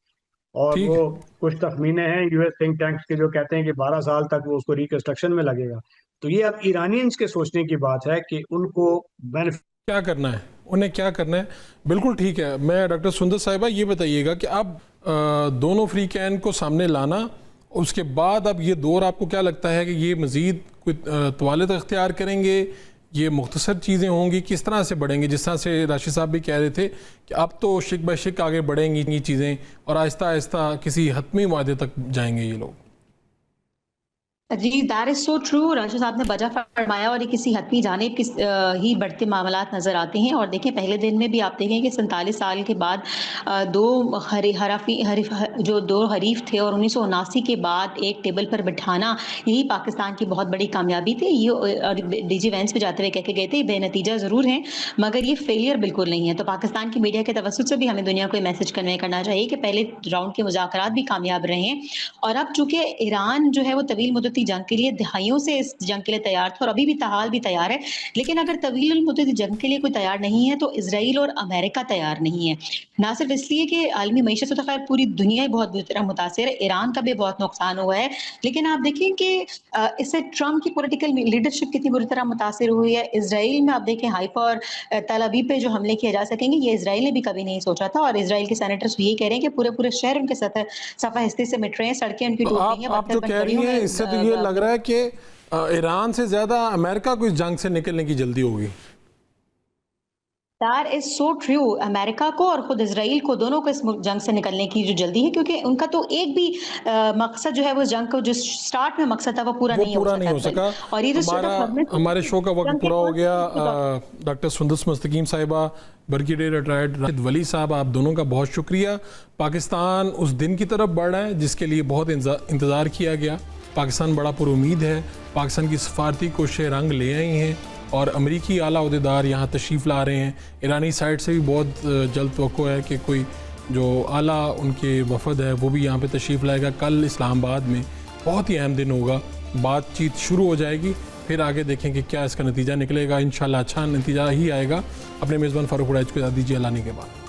اور وہ کچھ تخمینے ہیں US تھنک ٹینکس کے جو کہتے ہیں کہ 12 سال تک وہ اس کو ریکنسٹرکشن میں لگے گا۔ تو یہ اب ایرانینز کے سوچنے کی بات ہے کہ ان کو کیا کرنا ہے، انہیں کیا کرنا ہے۔ بالکل ٹھیک ہے۔ میں ڈاکٹر سندر صاحبہ یہ بتائیے گا کہ اب دونوں فریقین کو سامنے لانا، اس کے بعد اب یہ دور آپ کو کیا لگتا ہے کہ یہ مزید کوئی طوالت اختیار کریں گے، یہ مختصر چیزیں ہوں گی، کس طرح سے بڑھیں گی؟ جس طرح سے راشد صاحب بھی کہہ رہے تھے کہ اب تو شک بہ شک آگے بڑھیں گی یہ چیزیں، اور آہستہ آہستہ کسی حتمی معاہدے تک جائیں گے یہ لوگ۔ جی that is so true, Rashid sahab نے بجا فرمایا، اور یہ کسی حتمی جانب ہی بڑھتے معاملات نظر آتے ہیں۔ اور دیکھیں پہلے دن میں بھی آپ دیکھیں کہ 47 سال کے بعد دو حریف تھے، اور 1979 کے بعد ایک ٹیبل پر بٹھانا یہی پاکستان کی بہت بڑی کامیابی تھی۔ یہ ڈی جی وینس پہ جاتے ہوئے کہہ کے گئے تھے بے نتیجہ ضرور ہیں مگر یہ فیلئر بالکل نہیں ہے۔ تو پاکستان کی میڈیا کے توسط سے بھی ہمیں دنیا کو یہ میسج کنوے کرنا چاہیے کہ پہلے راؤنڈ کے مذاکرات بھی کامیاب رہے ہیں، اور اب چونکہ ایران جو ہے وہ طویل مدتی جنگ کے لیے دہائیوں سے اس جنگ کے لیے تیار تھا، اور ابھی بھی تاحال بھی تیار ہے، لیکن اگر طویل المدتی جنگ کے لیے کوئی تیار نہیں ہے تو اسرائیل اور امریکہ تیار نہیں ہے۔ نہ صرف اس لیے کہ عالمی معیشت سے تو خیر پوری دنیا ہی بہت بری طرح متاثر ہے، ایران کا بھی بہت نقصان ہوا ہے، لیکن آپ دیکھیں کہ اس سے ٹرمپ کی پولیٹیکل لیڈرشپ کتنی بری طرح متاثر ہوئی ہے۔ اسرائیل میں آپ دیکھیں حیفا اور تل ابیب پہ جو حملے کیے جا سکیں گے، یہ اسرائیل نے بھی کبھی نہیں سوچا تھا، اور اسرائیل کے سینیٹرز یہی کہہ رہے ہیں کہ پورے شہر ان کے صفحہ ہستے سے مٹ رہے ہیں، سڑکیں ان کی ٹوٹ رہی ہیں۔ آپ جو کہہ رہی ہیں اس سے تو یہ لگ رہا ہے کہ ایران سے زیادہ امریکہ کو اس جنگ سے نکلنے کی جلدی ہوگی۔ That is so true، امریکہ کو اور خود اسرائیل کو دونوں کو اس جنگ سے نکلنے کی جو جلدی ہے، کیونکہ ان کا تو ایک بھی مقصد جو ہے وہ جنگ کا جو سٹارٹ میں مقصد تھا وہ پورا نہیں ہو سکا۔ اور یہ ہمارے شو کا وقت پورا ہو گیا۔ ڈاکٹر سندس مستقیم صاحبہ، بریگیڈیئر ریٹائرڈ راشد ولی صاحب، آپ دونوں کا بہت شکریہ۔ پاکستان اس دن کی طرف بڑھ رہا ہے جس کے لیے بہت انتظار کیا گیا۔ پاکستان بڑا پر امید ہے، پاکستان کی سفارتی کوششیں رنگ لے آئی ہیں، اور امریکی اعلیٰ عہدیدار یہاں تشریف لا رہے ہیں۔ ایرانی سائٹ سے بھی بہت جلد توقع ہے کہ کوئی جو اعلیٰ ان کے وفد ہے وہ بھی یہاں پہ تشریف لائے گا۔ کل اسلام آباد میں بہت ہی اہم دن ہوگا، بات چیت شروع ہو جائے گی، پھر آگے دیکھیں کہ کیا اس کا نتیجہ نکلے گا۔ انشاءاللہ اچھا نتیجہ ہی آئے گا۔ اپنے میزبان فاروق قریش کو اجازت دیجیے، اللہ نے کے بعد۔